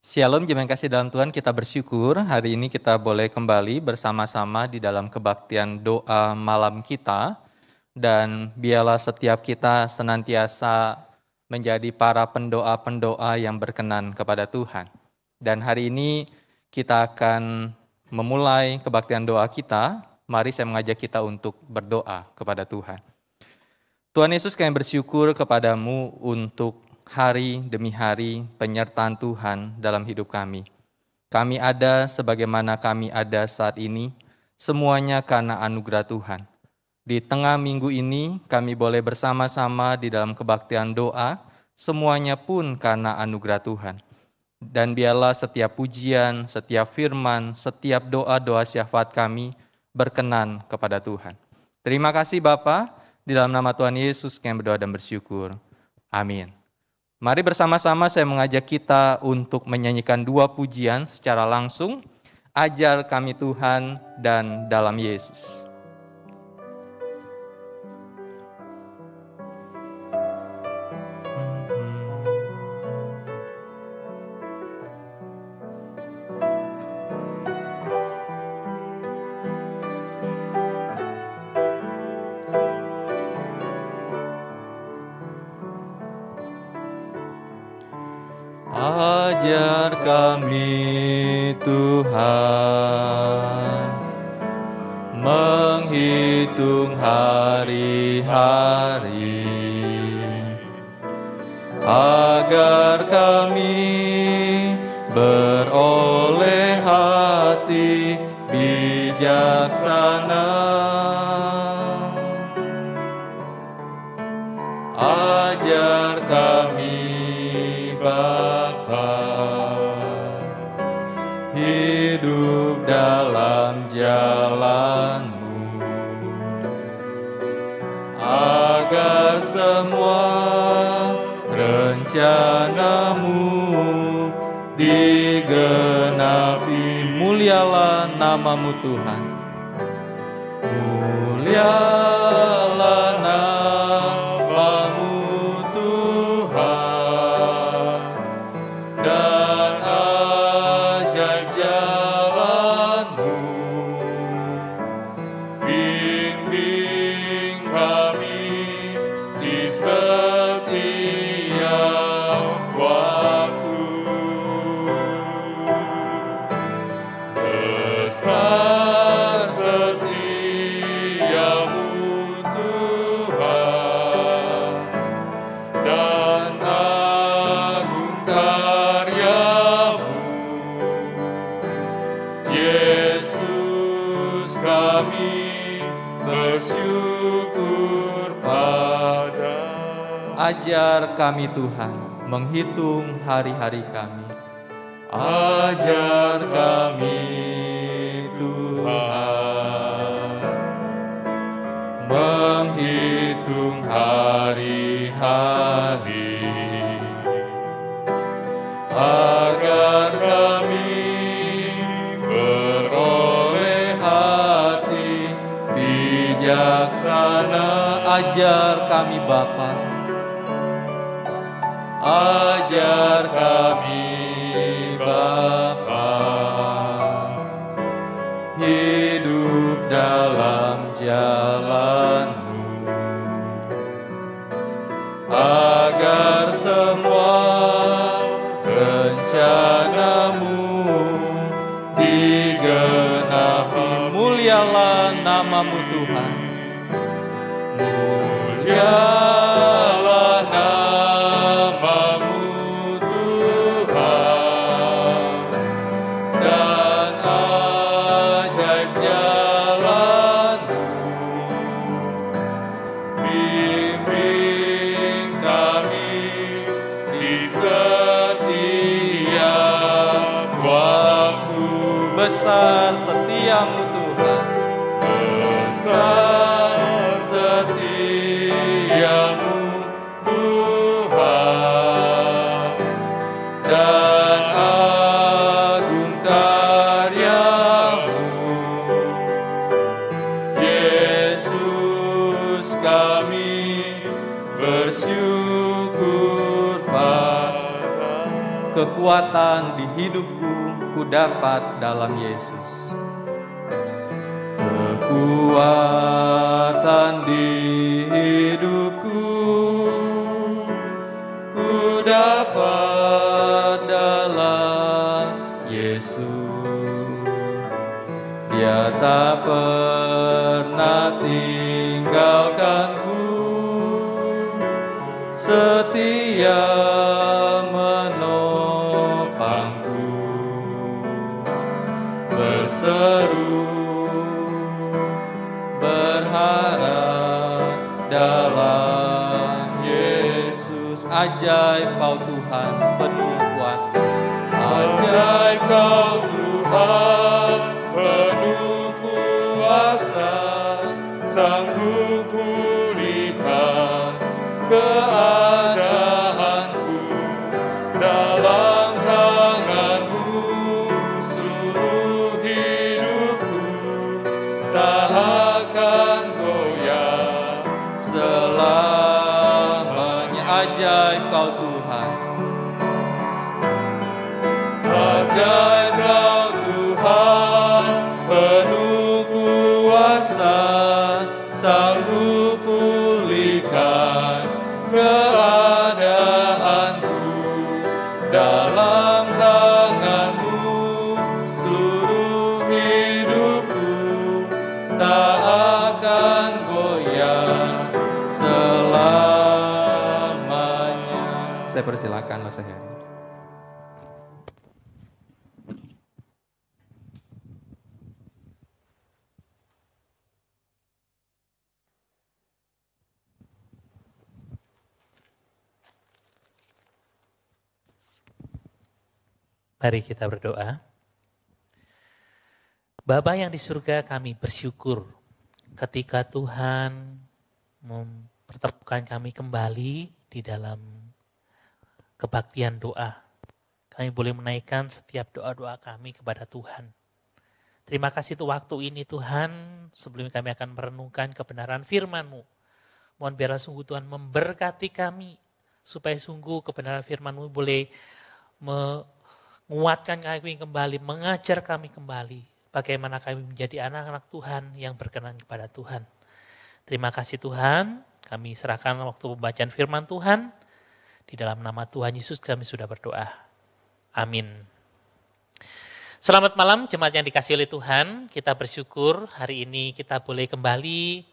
Shalom, jemaat yang kasih dalam Tuhan, kita bersyukur hari ini kita boleh kembali bersama-sama di dalam kebaktian doa malam kita. Dan biarlah setiap kita senantiasa menjadi para pendoa-pendoa yang berkenan kepada Tuhan. Dan hari ini kita akan memulai kebaktian doa kita. Mari saya mengajak kita untuk berdoa kepada Tuhan. Tuhan Yesus, kami bersyukur kepadamu untuk hari demi hari penyertaan Tuhan dalam hidup kami. Kami ada sebagaimana kami ada saat ini, semuanya karena anugerah Tuhan. Di tengah minggu ini kami boleh bersama-sama di dalam kebaktian doa, semuanya pun karena anugerah Tuhan. Dan biarlah setiap pujian, setiap firman, setiap doa-doa syafaat kami berkenan kepada Tuhan. Terima kasih Bapa, di dalam nama Tuhan Yesus kami berdoa dan bersyukur. Amin. Mari bersama-sama saya mengajak kita untuk menyanyikan dua pujian secara langsung. Ajar kami Tuhan dan dalam Yesus. Ajar kami Tuhan menghitung hari-hari, agar kami beroleh hati bijaksana. Ajar kami Bapa, hidup dalam jalan-Mu, agar semua rencana-Mu digenapi. Mulialah nama-Mu Tuhan, mulialah nama-Mu Tuhan, dan ajaib jalan-Mu. Bimbing kami di setiap waktu, besar setiamu Tuhan, dan agung karya-Mu. Yesus, kami bersyukur pada. Ajar kami Tuhan menghitung hari-hari kami. Ajar kami Tuhan menghitung hari-hari, agar kami beroleh hati bijaksana. Ajar kami Bapa, ajar kami Bapa, hidup dalam jalan-Mu, agar semua rencana-Mu digenapi. Mulialah nama-Mu Tuhan, mulialah nama-Mu Tuhan, dan ajaib jalan-Mu. Bimbing kami di setiap waktu, besar setia-Mu Tuhan, besar setia-Mu Tuhan, dan agung karya-Mu. Yesus, kami bersyukur pada. kekuatan di hidupku ku dapat dalam Yesus. Kekuatan di hidupku ku dapat dalam Yesus. Dia tak pernah tinggalkanku, setia menopangku, berseru berharap dalam Yesus. Ajaib Kau Tuhan, penuh kuasa. Ajaib Kau Tuhan, penuh kuasa, sanggup pulihkan keadaanku. Dalam tangan-Mu seluruh hidupku tak akan goyah selamanya. Ajaib Kau Tuhan, ajaib Kau Tuhan, penuh kuasa, sanggup pulihkan keadaanku. Dalam tangan-Mu seluruh hidupku tak akan goyah selamanya. Saya persilakan Mas Heri. Mari kita berdoa. Bapa yang di surga, kami bersyukur ketika Tuhan mempertemukan kami kembali di dalam kebaktian doa. Kami boleh menaikkan setiap doa-doa kami kepada Tuhan. Terima kasih untuk waktu ini Tuhan, sebelum kami akan merenungkan kebenaran firman-Mu. Mohon biarlah sungguh Tuhan memberkati kami, supaya sungguh kebenaran firman-Mu boleh menguatkan kami kembali, mengajar kami kembali. Bagaimana kami menjadi anak-anak Tuhan yang berkenan kepada Tuhan. Terima kasih Tuhan, kami serahkan waktu pembacaan firman Tuhan. Di dalam nama Tuhan Yesus kami sudah berdoa. Amin. Selamat malam jemaat yang dikasihi oleh Tuhan. Kita bersyukur hari ini kita boleh kembali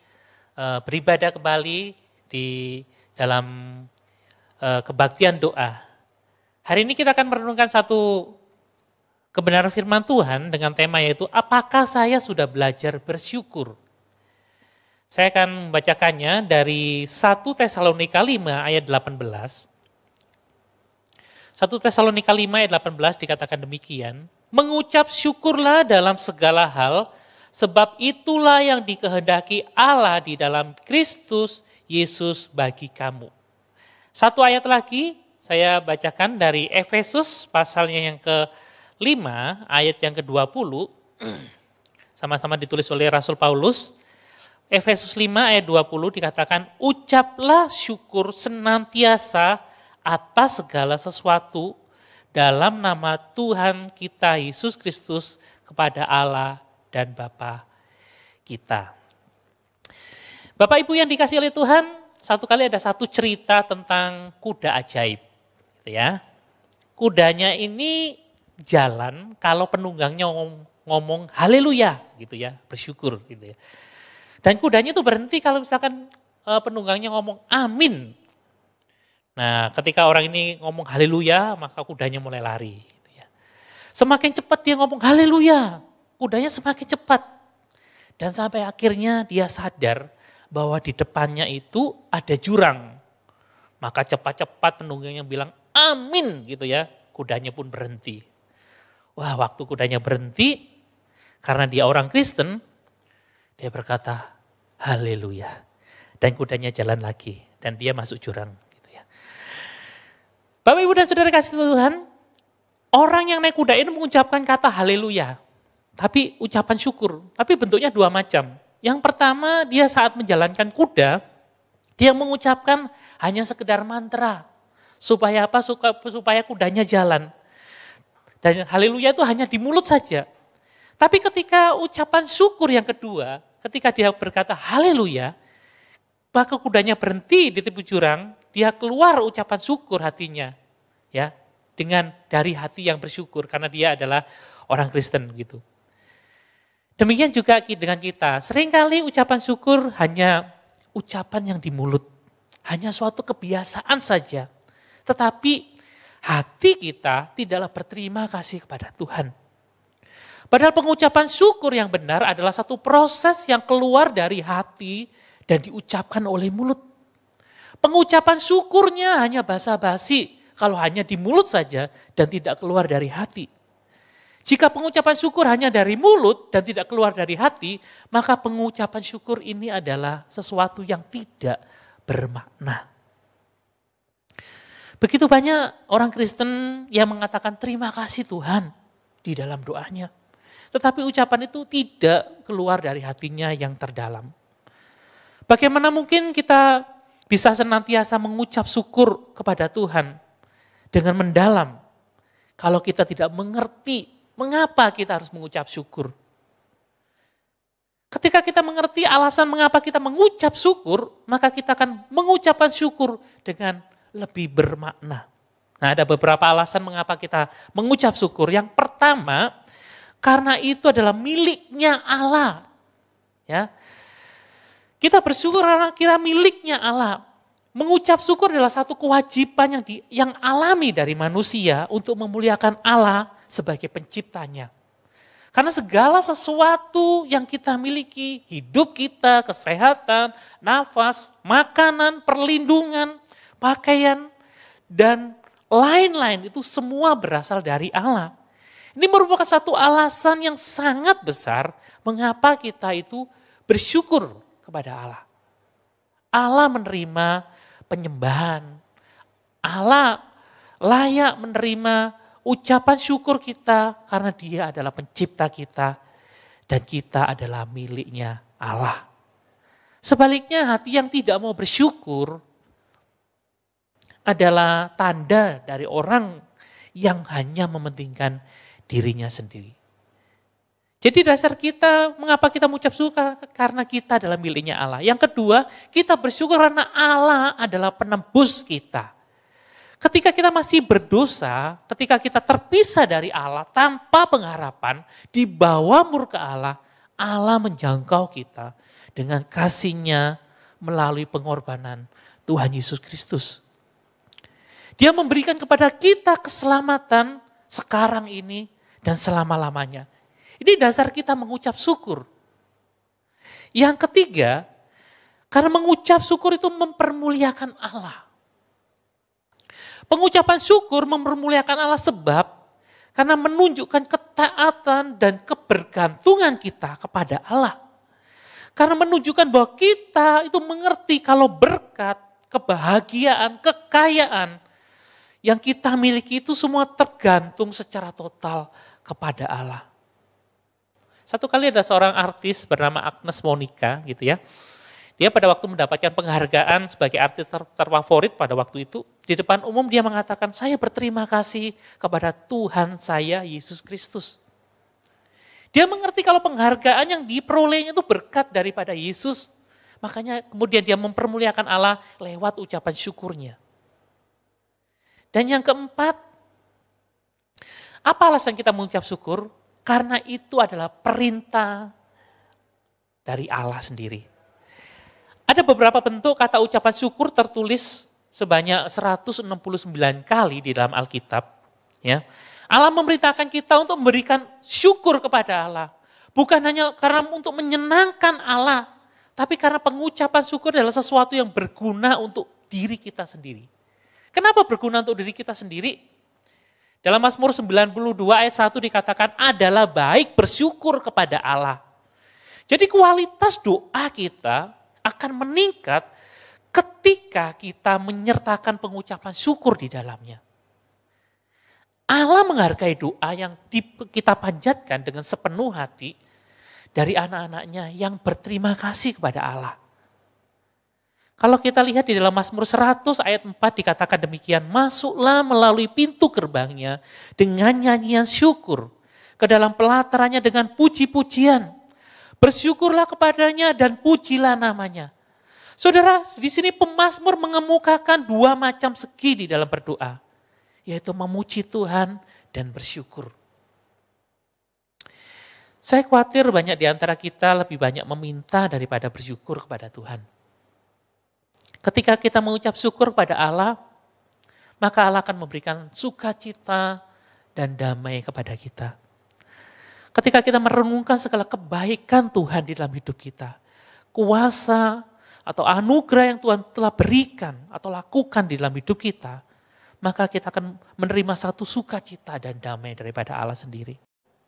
beribadah kembali di dalam kebaktian doa. Hari ini kita akan merenungkan satu kebenaran firman Tuhan dengan tema yaitu apakah saya sudah belajar bersyukur? Saya akan membacakannya dari 1 Tesalonika 5 ayat 18. 1 Tesalonika 5 ayat 18 dikatakan demikian, mengucap syukurlah dalam segala hal, sebab itulah yang dikehendaki Allah di dalam Kristus Yesus bagi kamu. Satu ayat lagi, saya bacakan dari Efesus pasalnya yang ke-5 ayat yang ke-20. Sama-sama ditulis oleh Rasul Paulus. Efesus 5 ayat 20 dikatakan, ucaplah syukur senantiasa atas segala sesuatu dalam nama Tuhan kita Yesus Kristus kepada Allah dan Bapa kita. Bapak Ibu yang dikasihi oleh Tuhan, satu kali ada satu cerita tentang kuda ajaib. Ya, kudanya ini jalan kalau penunggangnya ngomong haleluya gitu ya, bersyukur gitu ya. Dan kudanya itu berhenti kalau misalkan penunggangnya ngomong amin. Nah, ketika orang ini ngomong haleluya, maka kudanya mulai lari gitu ya. Semakin cepat dia ngomong haleluya, kudanya semakin cepat. Dan sampai akhirnya dia sadar bahwa di depannya itu ada jurang. Maka cepat-cepat penunggangnya bilang amin gitu ya, kudanya pun berhenti. Wah, waktu kudanya berhenti, karena dia orang Kristen, dia berkata haleluya. Dan kudanya jalan lagi, dan dia masuk jurang. Gitu ya. Bapak Ibu dan Saudara kasih Tuhan, orang yang naik kuda ini mengucapkan kata haleluya. Tapi ucapan syukur, tapi bentuknya dua macam. Yang pertama, dia saat menjalankan kuda, dia mengucapkan hanya sekedar mantra. Supaya apa? Supaya kudanya jalan. Dan haleluya itu hanya di mulut saja. Tapi ketika ucapan syukur yang kedua, ketika dia berkata haleluya, maka kudanya berhenti di tepi jurang, dia keluar ucapan syukur hatinya. Ya, dengan dari hati yang bersyukur karena dia adalah orang Kristen gitu. Demikian juga dengan kita. Seringkali ucapan syukur hanya ucapan yang di mulut. Hanya suatu kebiasaan saja. Tetapi hati kita tidaklah berterima kasih kepada Tuhan. Padahal pengucapan syukur yang benar adalah satu proses yang keluar dari hati dan diucapkan oleh mulut. Pengucapan syukurnya hanya basa-basi kalau hanya di mulut saja dan tidak keluar dari hati. Jika pengucapan syukur hanya dari mulut dan tidak keluar dari hati, maka pengucapan syukur ini adalah sesuatu yang tidak bermakna. Begitu banyak orang Kristen yang mengatakan terima kasih Tuhan di dalam doanya. Tetapi ucapan itu tidak keluar dari hatinya yang terdalam. Bagaimana mungkin kita bisa senantiasa mengucap syukur kepada Tuhan dengan mendalam kalau kita tidak mengerti mengapa kita harus mengucap syukur. Ketika kita mengerti alasan mengapa kita mengucap syukur, maka kita akan mengucapkan syukur dengan lebih bermakna. Nah, ada beberapa alasan mengapa kita mengucap syukur. Yang pertama, karena itu adalah miliknya Allah. Ya. Kita bersyukur karena kira miliknya Allah. Mengucap syukur adalah satu kewajiban yang alami dari manusia untuk memuliakan Allah sebagai penciptanya. Karena segala sesuatu yang kita miliki, hidup kita, kesehatan, nafas, makanan, perlindungan, pakaian, dan lain-lain itu semua berasal dari Allah. Ini merupakan satu alasan yang sangat besar mengapa kita itu bersyukur kepada Allah. Allah menerima penyembahan. Allah layak menerima ucapan syukur kita karena Dia adalah pencipta kita dan kita adalah miliknya Allah. Sebaliknya hati yang tidak mau bersyukur adalah tanda dari orang yang hanya mementingkan dirinya sendiri. Jadi dasar kita, mengapa kita mengucap syukur? Karena kita adalah miliknya Allah. Yang kedua, kita bersyukur karena Allah adalah penebus kita. Ketika kita masih berdosa, ketika kita terpisah dari Allah tanpa pengharapan, di bawah murka Allah, Allah menjangkau kita dengan kasih-Nya melalui pengorbanan Tuhan Yesus Kristus. Dia memberikan kepada kita keselamatan sekarang ini dan selama-lamanya. Ini dasar kita mengucap syukur. Yang ketiga, karena mengucap syukur itu mempermuliakan Allah. Pengucapan syukur mempermuliakan Allah sebab karena menunjukkan ketaatan dan kebergantungan kita kepada Allah. Karena menunjukkan bahwa kita itu mengerti kalau berkat, kebahagiaan, kekayaan yang kita miliki itu semua tergantung secara total kepada Allah. Satu kali ada seorang artis bernama Agnes Monica gitu ya. Dia pada waktu mendapatkan penghargaan sebagai artis terfavorit pada waktu itu, di depan umum dia mengatakan, saya berterima kasih kepada Tuhan saya, Yesus Kristus. Dia mengerti kalau penghargaan yang diperolehnya itu berkat daripada Yesus, makanya kemudian dia mempermuliakan Allah lewat ucapan syukurnya. Dan yang keempat, apa alasan kita mengucap syukur? Karena itu adalah perintah dari Allah sendiri. Ada beberapa bentuk kata ucapan syukur tertulis sebanyak 169 kali di dalam Alkitab. Ya. Allah memerintahkan kita untuk memberikan syukur kepada Allah. Bukan hanya karena untuk menyenangkan Allah, tapi karena pengucapan syukur adalah sesuatu yang berguna untuk diri kita sendiri. Kenapa berguna untuk diri kita sendiri? Dalam Mazmur 92 ayat 1 dikatakan adalah baik bersyukur kepada Allah. Jadi kualitas doa kita akan meningkat ketika kita menyertakan pengucapan syukur di dalamnya. Allah menghargai doa yang kita panjatkan dengan sepenuh hati dari anak-anaknya yang berterima kasih kepada Allah. Kalau kita lihat di dalam Mazmur 100 ayat 4 dikatakan demikian, masuklah melalui pintu gerbangnya dengan nyanyian syukur, ke dalam pelatarannya dengan puji-pujian. Bersyukurlah kepadanya dan pujilah namanya. Saudara, di sini pemazmur mengemukakan dua macam segi di dalam berdoa, yaitu memuji Tuhan dan bersyukur. Saya khawatir banyak di antara kita lebih banyak meminta daripada bersyukur kepada Tuhan. Ketika kita mengucap syukur pada Allah, maka Allah akan memberikan sukacita dan damai kepada kita. Ketika kita merenungkan segala kebaikan Tuhan di dalam hidup kita, kuasa atau anugerah yang Tuhan telah berikan atau lakukan di dalam hidup kita, maka kita akan menerima satu sukacita dan damai daripada Allah sendiri.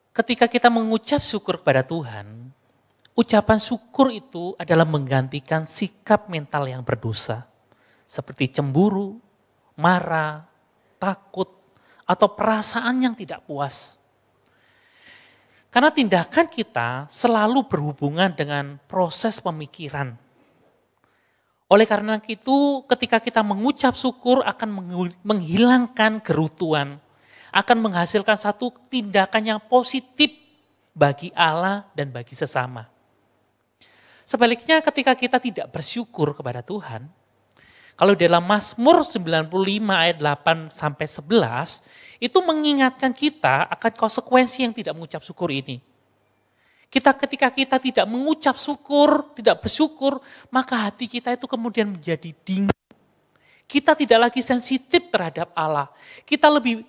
Ketika kita mengucap syukur kepada Tuhan, ucapan syukur itu adalah menggantikan sikap mental yang berdosa. Seperti cemburu, marah, takut, atau perasaan yang tidak puas. Karena tindakan kita selalu berhubungan dengan proses pemikiran. Oleh karena itu ketika kita mengucap syukur akan menghilangkan gerutuan. Akan menghasilkan satu tindakan yang positif bagi Allah dan bagi sesama. Sebaliknya ketika kita tidak bersyukur kepada Tuhan, kalau dalam Mazmur 95 ayat 8 sampai 11, itu mengingatkan kita akan konsekuensi yang tidak mengucap syukur ini. Ketika kita tidak mengucap syukur, tidak bersyukur, maka hati kita itu kemudian menjadi dingin. Kita tidak lagi sensitif terhadap Allah. Kita lebih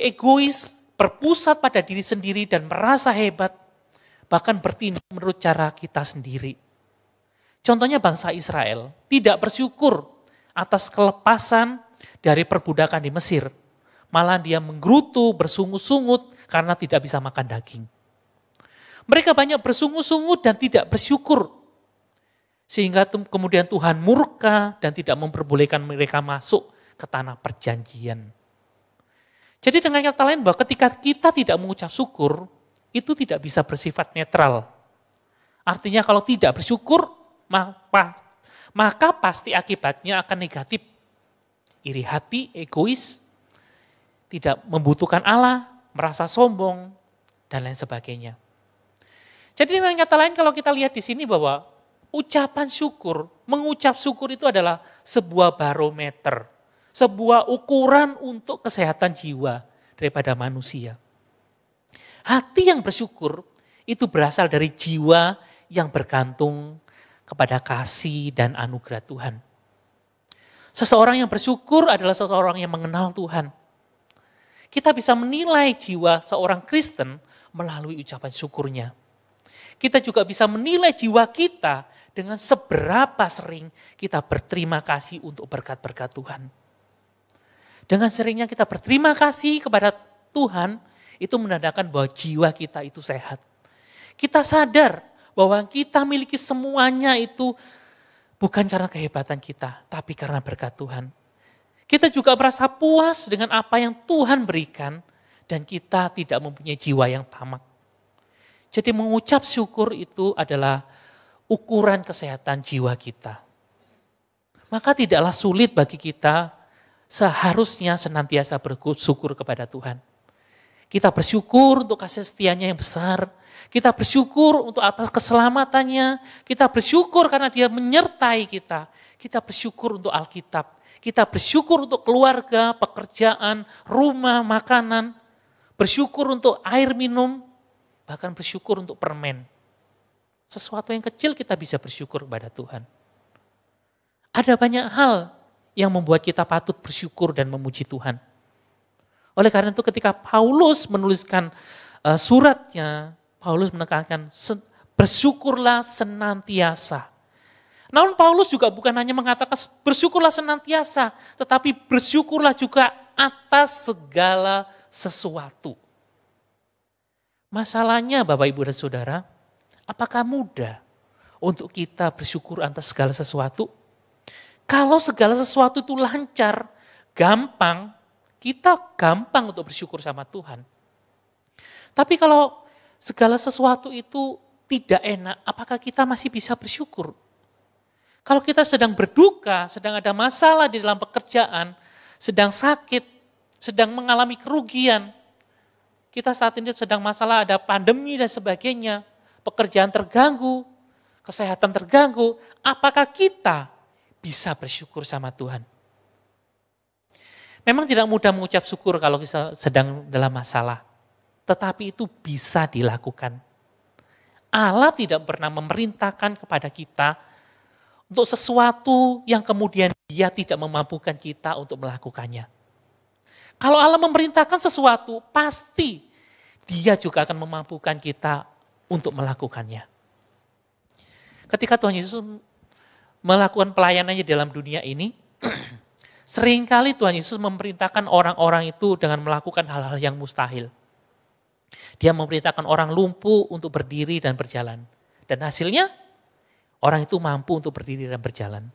egois, berpusat pada diri sendiri dan merasa hebat. Bahkan bertindak menurut cara kita sendiri. Contohnya bangsa Israel tidak bersyukur atas kelepasan dari perbudakan di Mesir. Malah dia menggerutu, bersungut-sungut karena tidak bisa makan daging. Mereka banyak bersungut-sungut dan tidak bersyukur. Sehingga kemudian Tuhan murka dan tidak memperbolehkan mereka masuk ke tanah perjanjian. Jadi dengan kata lain bahwa ketika kita tidak mengucap syukur, itu tidak bisa bersifat netral. Artinya kalau tidak bersyukur, maka pasti akibatnya akan negatif. Iri hati, egois, tidak membutuhkan Allah, merasa sombong, dan lain sebagainya. Jadi dengan kata lain kalau kita lihat di sini bahwa ucapan syukur, mengucap syukur itu adalah sebuah barometer, sebuah ukuran untuk kesehatan jiwa daripada manusia. Hati yang bersyukur itu berasal dari jiwa yang bergantung kepada kasih dan anugerah Tuhan. Seseorang yang bersyukur adalah seseorang yang mengenal Tuhan. Kita bisa menilai jiwa seorang Kristen melalui ucapan syukurnya. Kita juga bisa menilai jiwa kita dengan seberapa sering kita berterima kasih untuk berkat-berkat Tuhan. Dengan seringnya kita berterima kasih kepada Tuhan, itu menandakan bahwa jiwa kita itu sehat. Kita sadar bahwa kita miliki semuanya itu bukan karena kehebatan kita, tapi karena berkat Tuhan. Kita juga merasa puas dengan apa yang Tuhan berikan dan kita tidak mempunyai jiwa yang tamak. Jadi mengucap syukur itu adalah ukuran kesehatan jiwa kita. Maka tidaklah sulit bagi kita seharusnya senantiasa bersyukur kepada Tuhan. Kita bersyukur untuk kasih setianya yang besar. Kita bersyukur untuk atas keselamatannya. Kita bersyukur karena dia menyertai kita. Kita bersyukur untuk Alkitab. Kita bersyukur untuk keluarga, pekerjaan, rumah, makanan. Bersyukur untuk air minum. Bahkan bersyukur untuk permen. Sesuatu yang kecil kita bisa bersyukur kepada Tuhan. Ada banyak hal yang membuat kita patut bersyukur dan memuji Tuhan. Oleh karena itu ketika Paulus menuliskan suratnya, Paulus menekankan bersyukurlah senantiasa. Namun Paulus juga bukan hanya mengatakan bersyukurlah senantiasa, tetapi bersyukurlah juga atas segala sesuatu. Masalahnya Bapak Ibu dan Saudara, apakah mudah untuk kita bersyukur atas segala sesuatu? Kalau segala sesuatu itu lancar, gampang, kita gampang untuk bersyukur sama Tuhan. Tapi kalau segala sesuatu itu tidak enak, apakah kita masih bisa bersyukur? Kalau kita sedang berduka, sedang ada masalah di dalam pekerjaan, sedang sakit, sedang mengalami kerugian, kita saat ini sedang masalah ada pandemi dan sebagainya, pekerjaan terganggu, kesehatan terganggu, apakah kita bisa bersyukur sama Tuhan? Memang tidak mudah mengucap syukur kalau kita sedang dalam masalah, tetapi itu bisa dilakukan. Allah tidak pernah memerintahkan kepada kita untuk sesuatu yang kemudian Dia tidak memampukan kita untuk melakukannya. Kalau Allah memerintahkan sesuatu, pasti Dia juga akan memampukan kita untuk melakukannya. Ketika Tuhan Yesus melakukan pelayanannya dalam dunia ini, seringkali Tuhan Yesus memerintahkan orang-orang itu dengan melakukan hal-hal yang mustahil. Dia memerintahkan orang lumpuh untuk berdiri dan berjalan. Dan hasilnya, orang itu mampu untuk berdiri dan berjalan.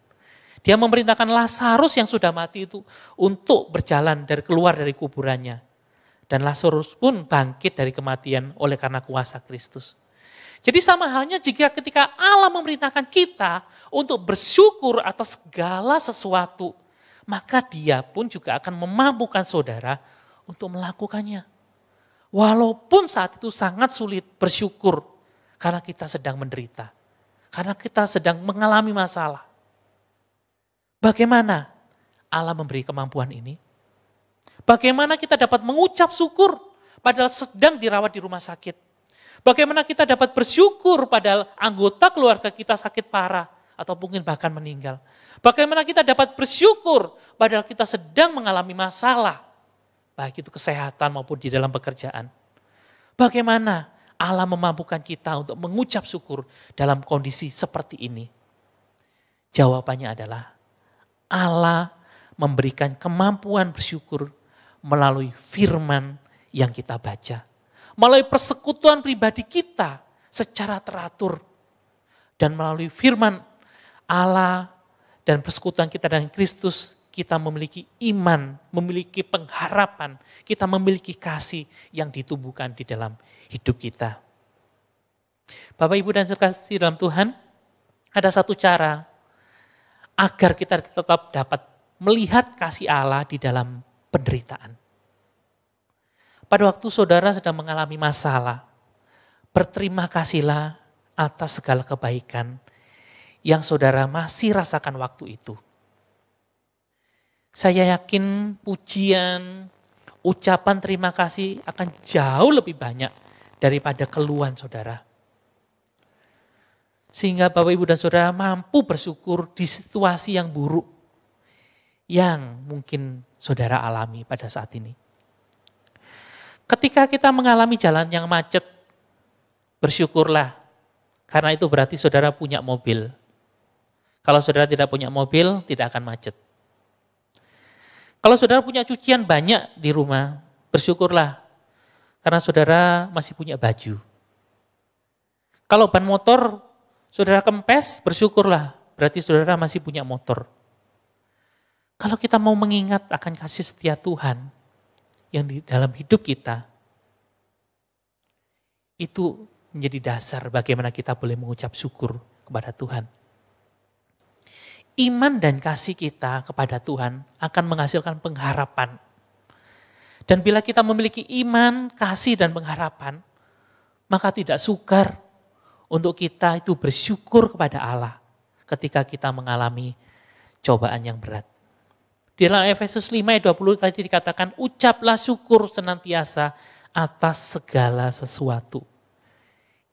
Dia memerintahkan Lazarus yang sudah mati itu untuk berjalan keluar dari kuburannya. Dan Lazarus pun bangkit dari kematian oleh karena kuasa Kristus. Jadi sama halnya jika ketika Allah memerintahkan kita untuk bersyukur atas segala sesuatu, maka Dia pun juga akan memampukan saudara untuk melakukannya. Walaupun saat itu sangat sulit bersyukur karena kita sedang menderita, karena kita sedang mengalami masalah. Bagaimana Allah memberi kemampuan ini? Bagaimana kita dapat mengucap syukur padahal sedang dirawat di rumah sakit? Bagaimana kita dapat bersyukur padahal anggota keluarga kita sakit parah atau mungkin bahkan meninggal? Bagaimana kita dapat bersyukur padahal kita sedang mengalami masalah, baik itu kesehatan maupun di dalam pekerjaan? Bagaimana Allah memampukan kita untuk mengucap syukur dalam kondisi seperti ini? Jawabannya adalah Allah memberikan kemampuan bersyukur melalui firman yang kita baca. Melalui persekutuan pribadi kita secara teratur. Dan melalui firman Allah dan persekutuan kita dengan Kristus, kita memiliki iman, memiliki pengharapan, kita memiliki kasih yang ditumbuhkan di dalam hidup kita. Bapak, Ibu, dan terkasih dalam Tuhan, ada satu cara agar kita tetap dapat melihat kasih Allah di dalam penderitaan. Pada waktu saudara sedang mengalami masalah, berterima kasihlah atas segala kebaikan yang saudara masih rasakan waktu itu. Saya yakin pujian, ucapan terima kasih akan jauh lebih banyak daripada keluhan saudara. Sehingga Bapak, Ibu, dan saudara mampu bersyukur di situasi yang buruk yang mungkin saudara alami pada saat ini. Ketika kita mengalami jalan yang macet, bersyukurlah. Karena itu berarti saudara punya mobil. Kalau saudara tidak punya mobil, tidak akan macet. Kalau saudara punya cucian banyak di rumah, bersyukurlah. Karena saudara masih punya baju. Kalau ban motor saudara kempes, bersyukurlah. Berarti saudara masih punya motor. Kalau kita mau mengingat akan kasih setia Tuhan yang di dalam hidup kita, itu menjadi dasar bagaimana kita boleh mengucap syukur kepada Tuhan. Iman dan kasih kita kepada Tuhan akan menghasilkan pengharapan. Dan bila kita memiliki iman, kasih, dan pengharapan, maka tidak sukar untuk kita itu bersyukur kepada Allah ketika kita mengalami cobaan yang berat. Di dalam Efesus 5 ayat 20 tadi dikatakan, ucaplah syukur senantiasa atas segala sesuatu.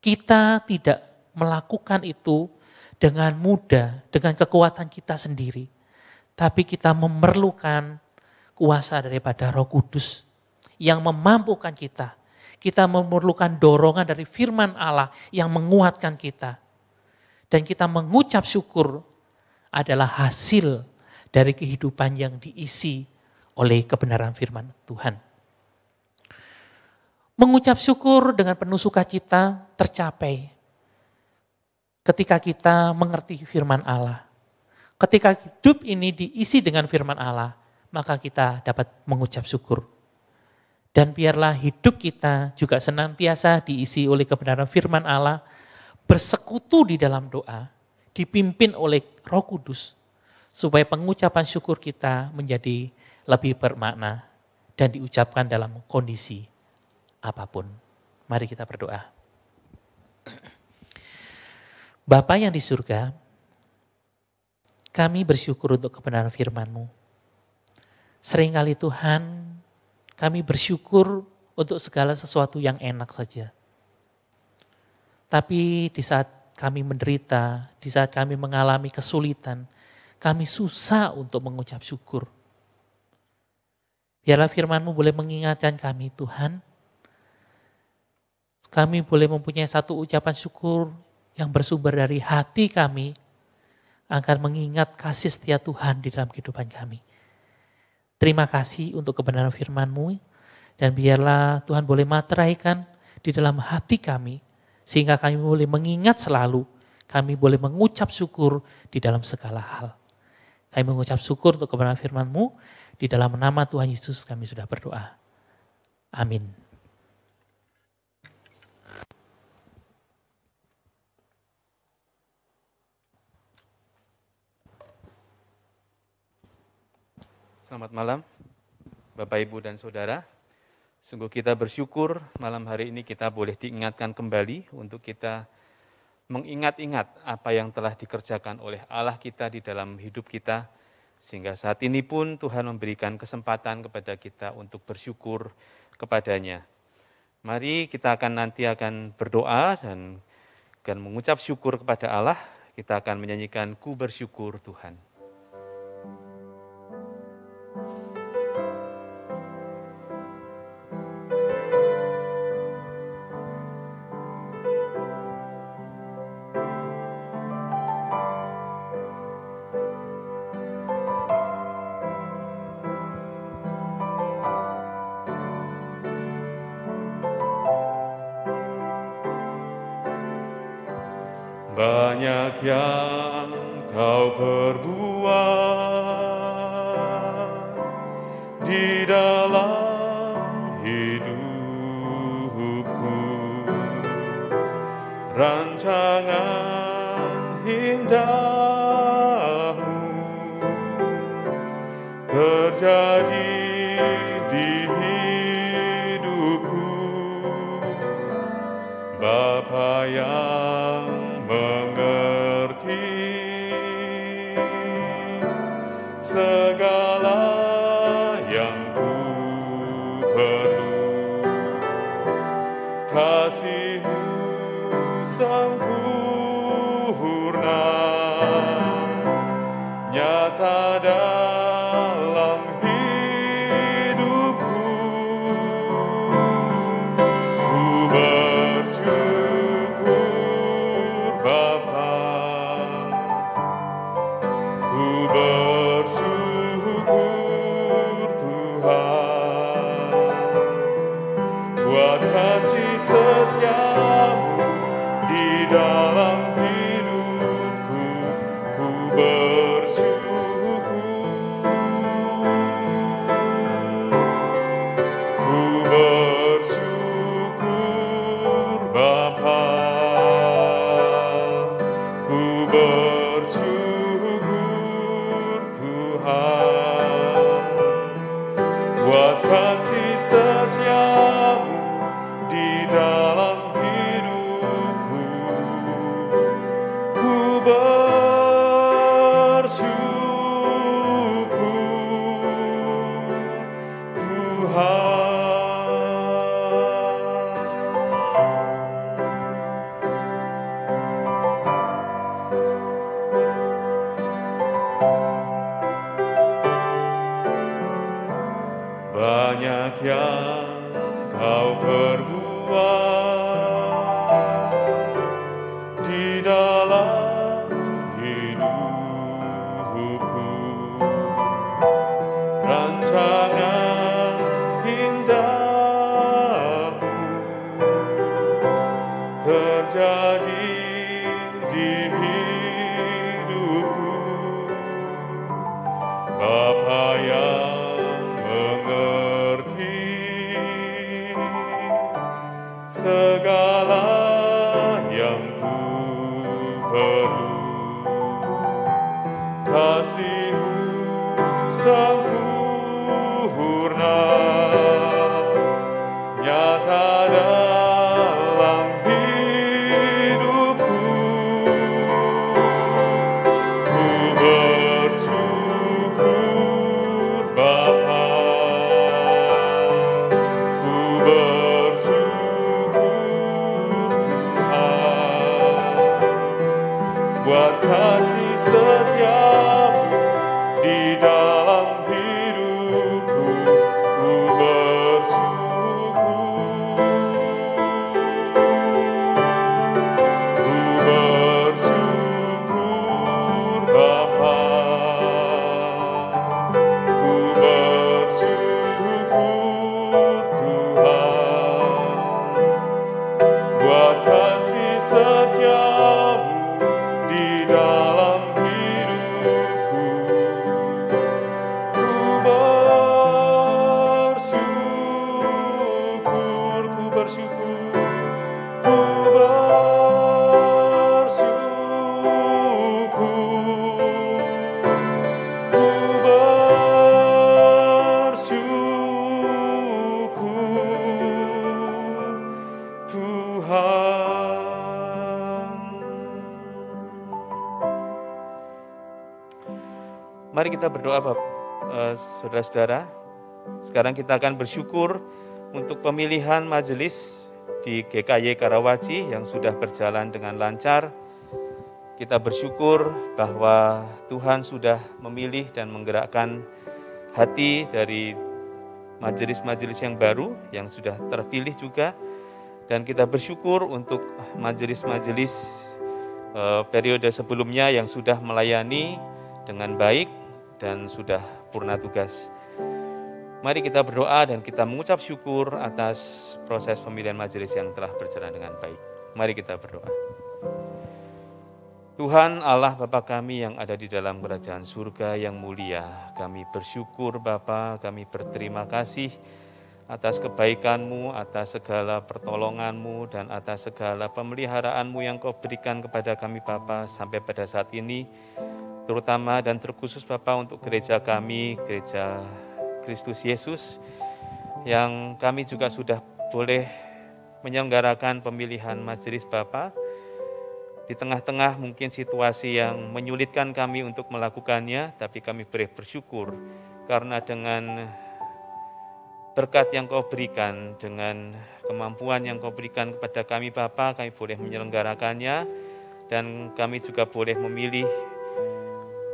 Kita tidak melakukan itu dengan mudah, dengan kekuatan kita sendiri. Tapi kita memerlukan kuasa daripada Roh Kudus yang memampukan kita. Kita memerlukan dorongan dari firman Allah yang menguatkan kita. Dan kita mengucap syukur adalah hasil dari kehidupan yang diisi oleh kebenaran firman Tuhan. Mengucap syukur dengan penuh sukacita tercapai ketika kita mengerti firman Allah. Ketika hidup ini diisi dengan firman Allah, maka kita dapat mengucap syukur. Dan biarlah hidup kita juga senantiasa diisi oleh kebenaran firman Allah, bersekutu di dalam doa, dipimpin oleh Roh Kudus, supaya pengucapan syukur kita menjadi lebih bermakna dan diucapkan dalam kondisi apapun. Mari kita berdoa. Bapa yang di surga, kami bersyukur untuk kebenaran firman-Mu. Seringkali Tuhan, kami bersyukur untuk segala sesuatu yang enak saja. Tapi di saat kami menderita, di saat kami mengalami kesulitan, kami susah untuk mengucap syukur. Biarlah firman-Mu boleh mengingatkan kami, Tuhan. Kami boleh mempunyai satu ucapan syukur yang bersumber dari hati kami, agar mengingat kasih setia Tuhan di dalam kehidupan kami. Terima kasih untuk kebenaran firman-Mu, dan biarlah Tuhan boleh materaikan di dalam hati kami, sehingga kami boleh mengingat selalu, kami boleh mengucap syukur di dalam segala hal. Kami mengucap syukur untuk kebenaran firman-Mu, di dalam nama Tuhan Yesus kami sudah berdoa. Amin. Selamat malam, Bapak, Ibu, dan Saudara. Sungguh kita bersyukur malam hari ini kita boleh diingatkan kembali untuk kita mengingat-ingat apa yang telah dikerjakan oleh Allah kita di dalam hidup kita, sehingga saat ini pun Tuhan memberikan kesempatan kepada kita untuk bersyukur kepadanya. Mari kita nanti akan berdoa dan akan mengucap syukur kepada Allah. Kita akan menyanyikan Ku Bersyukur Tuhan. Banyak yang kau perbuat di dalam hidupku, rancangan indahmu terjadi di hidupku, Bapa yang mengerti segala yang ku perlu. Kasih-Mu sempurna nyata dalam hidupku. Ku bersyukur Bapa, ku bersyukur Tuhan, buat kasih setia-Mu di dalam hidupku. Ku bersyukur, ku bersyukur Bapa, ku bersyukur Tuhan, buat kasih setia-Mu di dalam hidupku. Ku bersyukur Tuhan. Banyak yang kau perbuat di dalam hidupku, rancangan indahmu terjadi di hidupku, Bapa yang mengerti segala yang ku perlu. sempurna nyata dalam hidupku. Ku bersyukur Bapa, ku bersyukur Tuhan, buat kasih setiamu di dalam hidupku. Ku bersyukur, ku bersyukur Bapa, ku bersyukur Tuhan, buat kasih setiamu di dalam hidupku. Ku bersyukur, ku bersyukur, ku bersyukur, ku bersyukur Tuhan. Mari kita berdoa saudara-saudara. Sekarang kita akan bersyukur untuk pemilihan majelis di GKY Karawaci yang sudah berjalan dengan lancar. Kita bersyukur bahwa Tuhan sudah memilih dan menggerakkan hati dari majelis-majelis yang baru yang sudah terpilih juga. Dan kita bersyukur untuk majelis-majelis periode sebelumnya yang sudah melayani dengan baik dan sudah purna tugas. Mari kita berdoa dan kita mengucap syukur atas proses pemilihan majelis yang telah berjalan dengan baik. Mari kita berdoa. Tuhan Allah Bapa kami yang ada di dalam kerajaan surga yang mulia, kami bersyukur Bapa, kami berterima kasih atas kebaikan-Mu, atas segala pertolongan-Mu, dan atas segala pemeliharaan-Mu yang Kau berikan kepada kami Bapa sampai pada saat ini, terutama dan terkhusus Bapa untuk gereja kami, Gereja Kristus Yesus, yang kami juga sudah boleh menyelenggarakan pemilihan majelis Bapa di tengah-tengah mungkin situasi yang menyulitkan kami untuk melakukannya, tapi kami bersyukur karena dengan berkat yang Kau berikan, dengan kemampuan yang Kau berikan kepada kami Bapa, kami boleh menyelenggarakannya, dan kami juga boleh memilih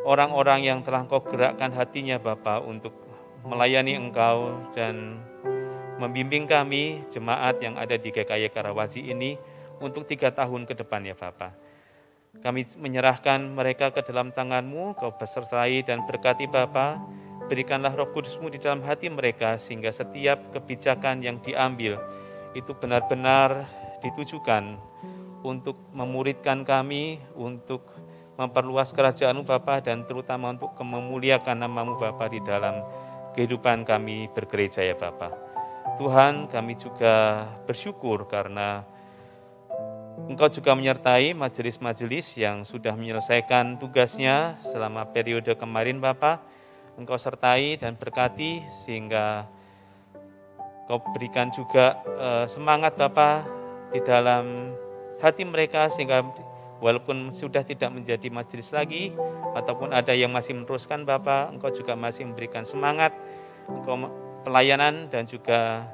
orang-orang yang telah Kau gerakkan hatinya Bapa untuk melayani Engkau dan membimbing kami jemaat yang ada di GKY Karawaci ini untuk 3 tahun ke depan ya Bapa. Kami menyerahkan mereka ke dalam tangan-Mu, Kau besertai dan berkati Bapa. Berikanlah Roh Kudus-Mu di dalam hati mereka sehingga setiap kebijakan yang diambil itu benar-benar ditujukan untuk memuridkan kami, untuk memperluas kerajaan-Mu Bapa, dan terutama untuk memuliakan nama-Mu Bapa di dalam kehidupan kami bergereja ya Bapa. Tuhan, kami juga bersyukur karena Engkau juga menyertai majelis-majelis yang sudah menyelesaikan tugasnya selama periode kemarin Bapa. Engkau sertai dan berkati sehingga Kau berikan juga semangat Bapa di dalam hati mereka sehingga walaupun sudah tidak menjadi majelis lagi ataupun ada yang masih meneruskan Bapa, Engkau juga masih memberikan semangat, Engkau pelayanan dan juga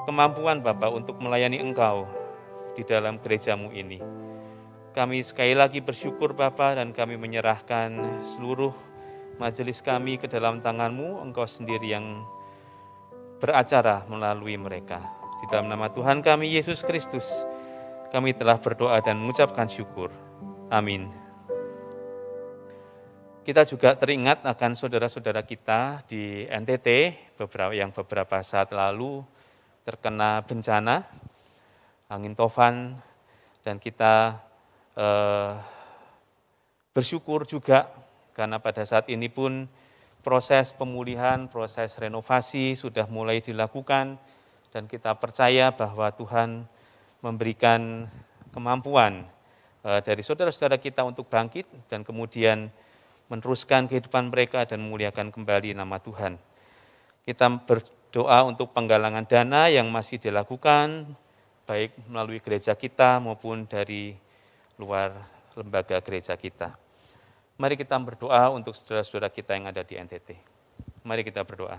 kemampuan Bapa untuk melayani Engkau di dalam gereja-Mu ini. Kami sekali lagi bersyukur Bapa, dan kami menyerahkan seluruh majelis kami ke dalam tangan-Mu. Engkau sendiri yang beracara melalui mereka. Di dalam nama Tuhan kami Yesus Kristus, kami telah berdoa dan mengucapkan syukur. Amin. Kita juga teringat akan saudara-saudara kita di NTT yang beberapa saat lalu terkena bencana angin tofan, dan kita bersyukur juga karena pada saat ini pun proses pemulihan, proses renovasi sudah mulai dilakukan, dan kita percaya bahwa Tuhan memberikan kemampuan dari saudara-saudara kita untuk bangkit dan kemudian meneruskan kehidupan mereka dan memuliakan kembali nama Tuhan. Kita berdoa untuk penggalangan dana yang masih dilakukan, baik melalui gereja kita maupun dari luar lembaga gereja kita. Mari kita berdoa untuk saudara-saudara kita yang ada di NTT. Mari kita berdoa.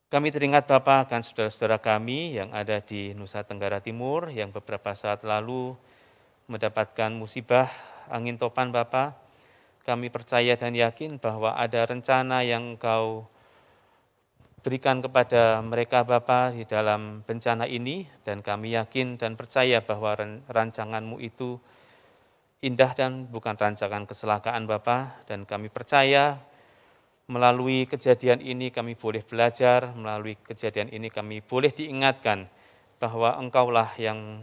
Kami teringat Bapa akan saudara-saudara kami yang ada di Nusa Tenggara Timur yang beberapa saat lalu mendapatkan musibah angin topan Bapa. Kami percaya dan yakin bahwa ada rencana yang Engkau berikan kepada mereka Bapa di dalam bencana ini, dan kami yakin dan percaya bahwa rancangan-Mu itu indah dan bukan rancangan kecelakaan Bapa, dan kami percaya melalui kejadian ini kami boleh belajar, melalui kejadian ini kami boleh diingatkan bahwa Engkaulah yang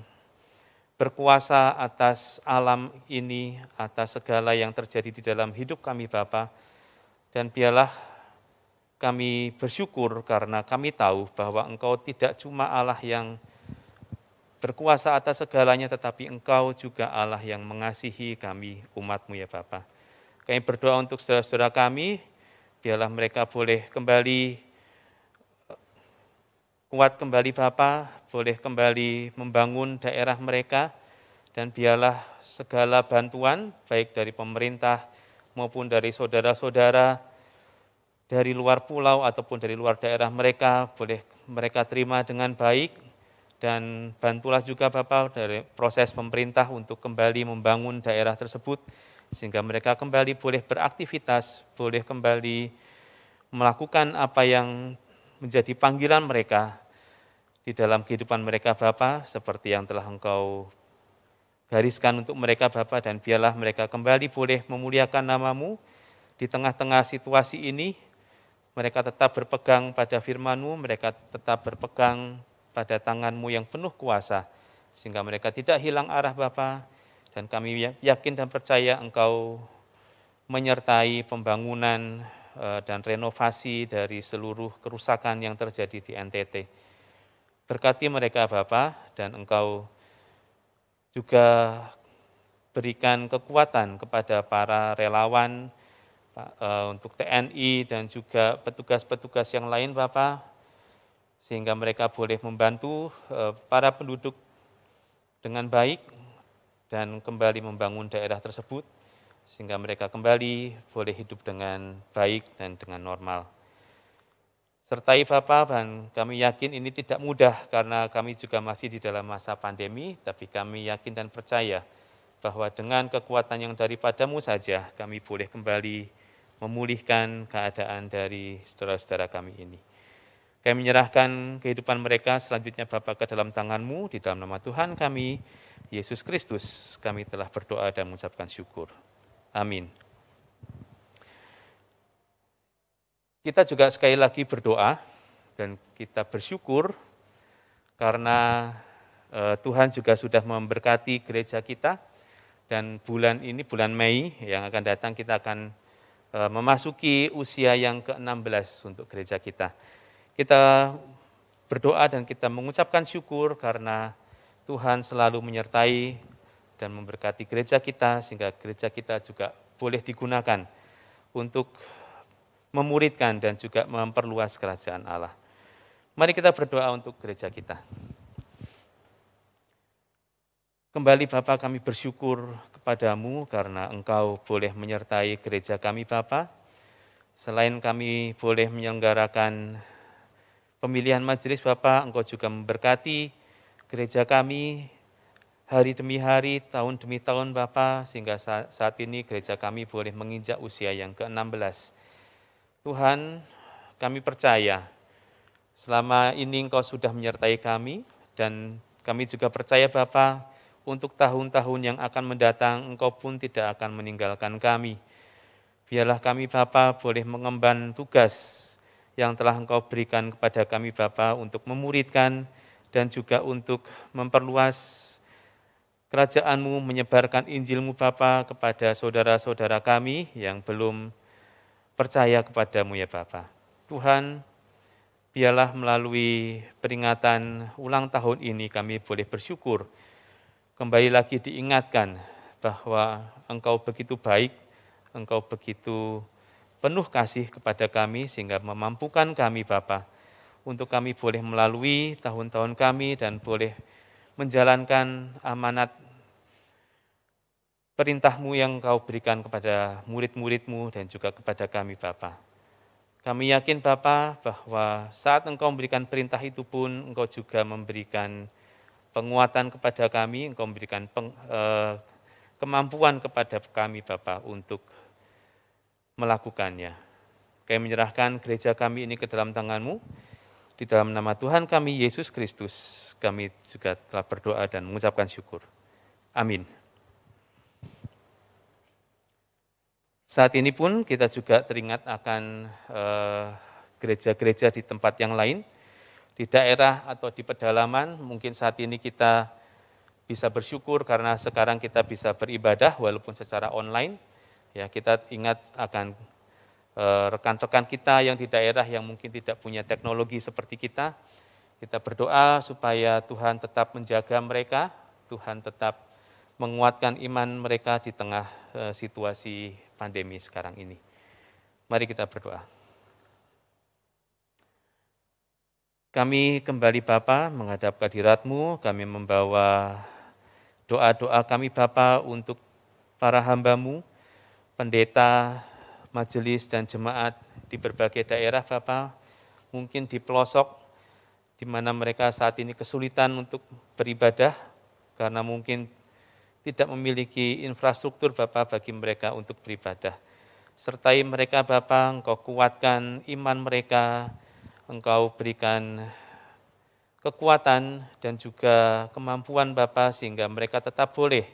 berkuasa atas alam ini, atas segala yang terjadi di dalam hidup kami Bapa. Dan biarlah kami bersyukur karena kami tahu bahwa Engkau tidak cuma Allah yang berkuasa atas segalanya, tetapi Engkau juga Allah yang mengasihi kami, umat-Mu ya Bapa. Kami berdoa untuk saudara-saudara kami, biarlah mereka boleh kembali kuat kembali Bapa, boleh kembali membangun daerah mereka, dan biarlah segala bantuan baik dari pemerintah maupun dari saudara-saudara dari luar pulau ataupun dari luar daerah mereka, boleh mereka terima dengan baik, dan bantulah juga Bapa dari proses pemerintah untuk kembali membangun daerah tersebut, sehingga mereka kembali boleh beraktivitas, boleh kembali melakukan apa yang menjadi panggilan mereka di dalam kehidupan mereka Bapa, seperti yang telah Engkau gariskan untuk mereka Bapa, dan biarlah mereka kembali boleh memuliakan nama-Mu di tengah-tengah situasi ini. Mereka tetap berpegang pada firman-Mu, mereka tetap berpegang pada tangan-Mu yang penuh kuasa, sehingga mereka tidak hilang arah Bapa. Dan kami yakin dan percaya Engkau menyertai pembangunan dan renovasi dari seluruh kerusakan yang terjadi di NTT. Berkati mereka Bapa, dan Engkau juga berikan kekuatan kepada para relawan untuk TNI dan juga petugas-petugas yang lain Bapa, sehingga mereka boleh membantu para penduduk dengan baik dan kembali membangun daerah tersebut, sehingga mereka kembali boleh hidup dengan baik dan dengan normal. Sertai Bapa, dan kami yakin ini tidak mudah karena kami juga masih di dalam masa pandemi, tapi kami yakin dan percaya bahwa dengan kekuatan yang daripada-Mu saja kami boleh kembali memulihkan keadaan dari saudara-saudara kami ini. Kami menyerahkan kehidupan mereka selanjutnya Bapa ke dalam tangan-Mu, di dalam nama Tuhan kami, Yesus Kristus, kami telah berdoa dan mengucapkan syukur. Amin. Kita juga sekali lagi berdoa dan kita bersyukur karena Tuhan juga sudah memberkati gereja kita, dan bulan ini, bulan Mei yang akan datang, kita akan memasuki usia yang ke-16 untuk gereja kita. Kita berdoa dan kita mengucapkan syukur karena Tuhan selalu menyertai dan memberkati gereja kita, sehingga gereja kita juga boleh digunakan untuk memuridkan dan juga memperluas kerajaan Allah. Mari kita berdoa untuk gereja kita. Kembali Bapa, kami bersyukur kepadamu karena Engkau boleh menyertai gereja kami Bapa. Selain kami boleh menyelenggarakan pemilihan majelis Bapa, Engkau juga memberkati gereja kami hari demi hari, tahun demi tahun Bapa, sehingga saat ini gereja kami boleh menginjak usia yang ke-16. Tuhan, kami percaya selama ini Engkau sudah menyertai kami, dan kami juga percaya Bapa, untuk tahun-tahun yang akan mendatang Engkau pun tidak akan meninggalkan kami. Biarlah kami Bapa boleh mengemban tugas yang telah Engkau berikan kepada kami Bapa untuk memuridkan dan juga untuk memperluas kerajaan-Mu, menyebarkan Injil-Mu Bapa kepada saudara-saudara kami yang belum percaya kepadamu ya Bapa. Tuhan, biarlah melalui peringatan ulang tahun ini kami boleh bersyukur, kembali lagi diingatkan bahwa Engkau begitu baik, Engkau begitu penuh kasih kepada kami sehingga memampukan kami Bapa untuk kami boleh melalui tahun-tahun kami dan boleh menjalankan amanat perintah-Mu yang Engkau berikan kepada murid-murid-Mu dan juga kepada kami Bapa. Kami yakin Bapa bahwa saat Engkau memberikan perintah itu pun Engkau juga memberikan penguatan kepada kami, Engkau memberikan kemampuan kepada kami Bapa untuk melakukannya. Kami menyerahkan gereja kami ini ke dalam tangan-Mu. Di dalam nama Tuhan kami Yesus Kristus, kami juga telah berdoa dan mengucapkan syukur. Amin. Saat ini pun kita juga teringat akan gereja-gereja di tempat yang lain, di daerah atau di pedalaman. Mungkin saat ini kita bisa bersyukur karena sekarang kita bisa beribadah walaupun secara online. Ya, kita ingat akan rekan-rekan kita yang di daerah yang mungkin tidak punya teknologi seperti kita. Kita berdoa supaya Tuhan tetap menjaga mereka, Tuhan tetap menguatkan iman mereka di tengah situasi pandemi sekarang ini. Mari kita berdoa. Kami kembali Bapa menghadap kehadirat-Mu, kami membawa doa-doa kami Bapa untuk para hamba-Mu, pendeta, majelis dan jemaat di berbagai daerah Bapa, mungkin di pelosok di mana mereka saat ini kesulitan untuk beribadah karena mungkin tidak memiliki infrastruktur Bapa bagi mereka untuk beribadah. Sertai mereka Bapa, Engkau kuatkan iman mereka, Engkau berikan kekuatan dan juga kemampuan Bapa sehingga mereka tetap boleh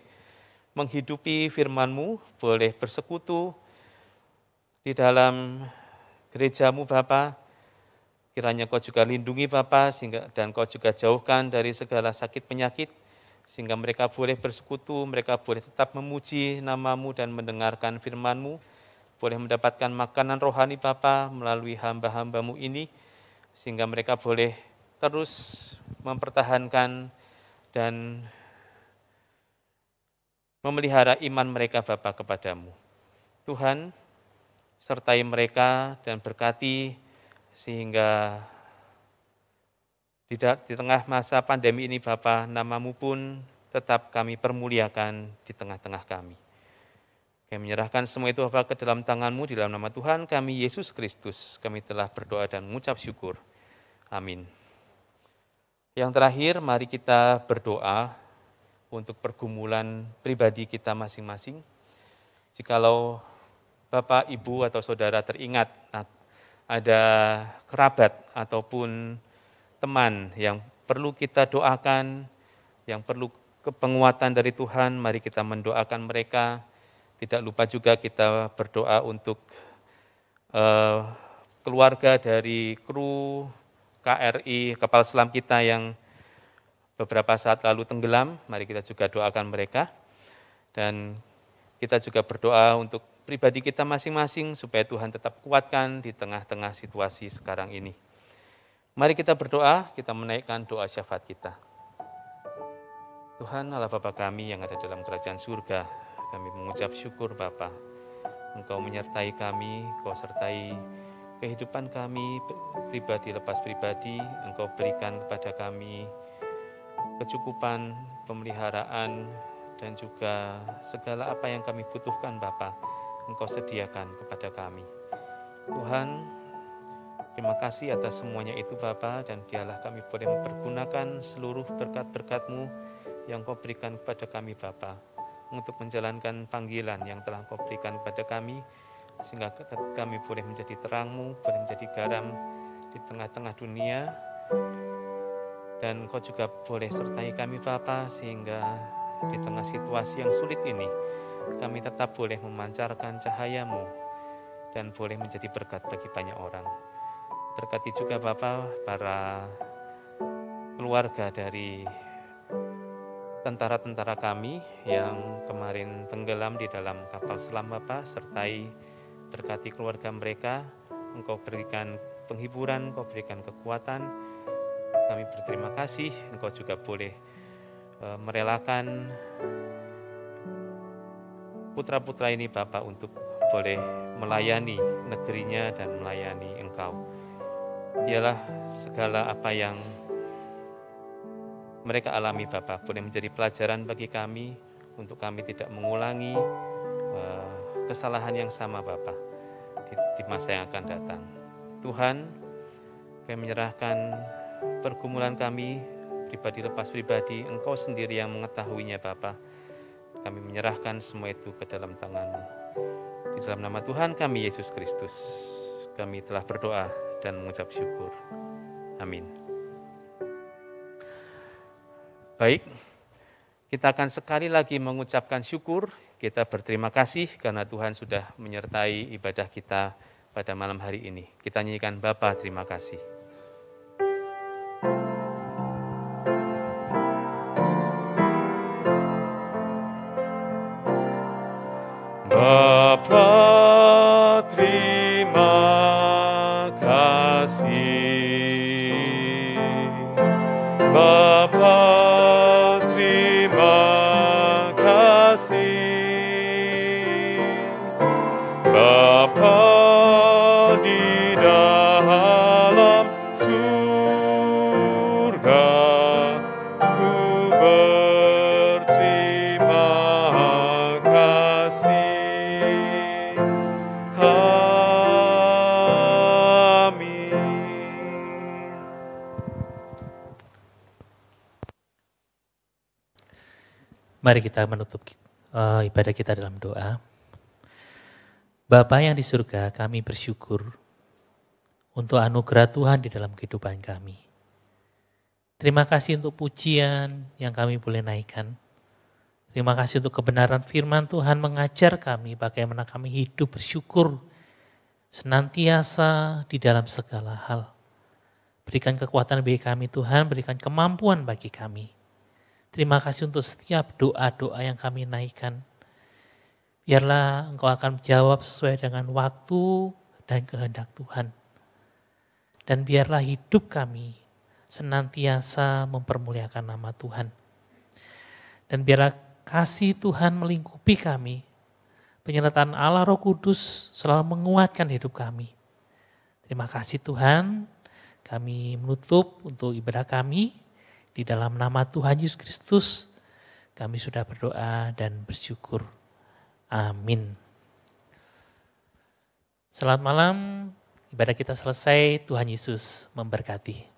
menghidupi firman-Mu, boleh bersekutu di dalam gereja-Mu Bapa. Kiranya Kau juga lindungi Bapa sehingga dan Kau juga jauhkan dari segala sakit penyakit sehingga mereka boleh bersekutu, mereka boleh tetap memuji nama-Mu dan mendengarkan firman-Mu, boleh mendapatkan makanan rohani Bapa melalui hamba-hamba-Mu ini, sehingga mereka boleh terus mempertahankan dan memelihara iman mereka Bapa kepada-Mu. Tuhan, sertai mereka dan berkati sehingga di tengah masa pandemi ini Bapa, nama-Mu pun tetap kami permuliakan di tengah-tengah kami. Kami menyerahkan semua itu Bapa ke dalam tangan-Mu, di dalam nama Tuhan kami Yesus Kristus. Kami telah berdoa dan mengucap syukur. Amin. Yang terakhir, mari kita berdoa untuk pergumulan pribadi kita masing-masing. Jikalau Bapak, Ibu, atau Saudara teringat ada kerabat ataupun teman yang perlu kita doakan, yang perlu penguatan dari Tuhan, mari kita mendoakan mereka. Tidak lupa juga kita berdoa untuk keluarga dari kru KRI, kapal selam kita yang beberapa saat lalu tenggelam, mari kita juga doakan mereka. Dan kita juga berdoa untuk pribadi kita masing-masing supaya Tuhan tetap kuatkan di tengah-tengah situasi sekarang ini. Mari kita berdoa, kita menaikkan doa syafaat kita. Tuhan Allah Bapa kami yang ada dalam kerajaan surga, kami mengucap syukur Bapa. Engkau menyertai kami, Engkau sertai kehidupan kami pribadi lepas pribadi, Engkau berikan kepada kami kecukupan, pemeliharaan, dan juga segala apa yang kami butuhkan Bapa, Engkau sediakan kepada kami. Tuhan, terima kasih atas semuanya itu Bapa, dan biarlah kami boleh mempergunakan seluruh berkat-berkat-Mu yang Kau berikan kepada kami Bapa, untuk menjalankan panggilan yang telah Kau berikan kepada kami, sehingga kami boleh menjadi terang-Mu, boleh menjadi garam di tengah-tengah dunia, dan Kau juga boleh sertai kami Bapa, sehingga di tengah situasi yang sulit ini, kami tetap boleh memancarkan cahaya-Mu, dan boleh menjadi berkat bagi banyak orang. Berkati juga Bapa para keluarga dari tentara-tentara kami yang kemarin tenggelam di dalam kapal selam Bapa, sertai berkati keluarga mereka. Engkau berikan penghiburan, Engkau berikan kekuatan. Kami berterima kasih, Engkau juga boleh merelakan putra-putra ini Bapa untuk boleh melayani negerinya dan melayani Engkau. Biarlah segala apa yang mereka alami Bapa boleh menjadi pelajaran bagi kami untuk kami tidak mengulangi kesalahan yang sama Bapa di masa yang akan datang. Tuhan, kami menyerahkan pergumulan kami pribadi lepas pribadi, Engkau sendiri yang mengetahuinya Bapa. Kami menyerahkan semua itu ke dalam tangan-Mu. Di dalam nama Tuhan kami Yesus Kristus, kami telah berdoa dan mengucap syukur. Amin. Baik, kita akan sekali lagi mengucapkan syukur. Kita berterima kasih karena Tuhan sudah menyertai ibadah kita pada malam hari ini. Kita nyanyikan Bapa terima kasih. Bapa terima kasih, Bapa terima kasih, Bapa di dalam surga, ku berterima kasih. Mari kita menutup ibadah kita dalam doa. Bapa yang di surga, kami bersyukur untuk anugerah Tuhan di dalam kehidupan kami. Terima kasih untuk pujian yang kami boleh naikkan. Terima kasih untuk kebenaran firman Tuhan mengajar kami bagaimana kami hidup bersyukur senantiasa di dalam segala hal. Berikan kekuatan bagi kami Tuhan, berikan kemampuan bagi kami. Terima kasih untuk setiap doa-doa yang kami naikkan. Biarlah Engkau akan menjawab sesuai dengan waktu dan kehendak Tuhan. Dan biarlah hidup kami senantiasa mempermuliakan nama Tuhan. Dan biarlah kasih Tuhan melingkupi kami. Penyertaan Allah Roh Kudus selalu menguatkan hidup kami. Terima kasih Tuhan, kami menutup untuk ibadah kami. Di dalam nama Tuhan Yesus Kristus, kami sudah berdoa dan bersyukur. Amin. Selamat malam, ibadah kita selesai, Tuhan Yesus memberkati.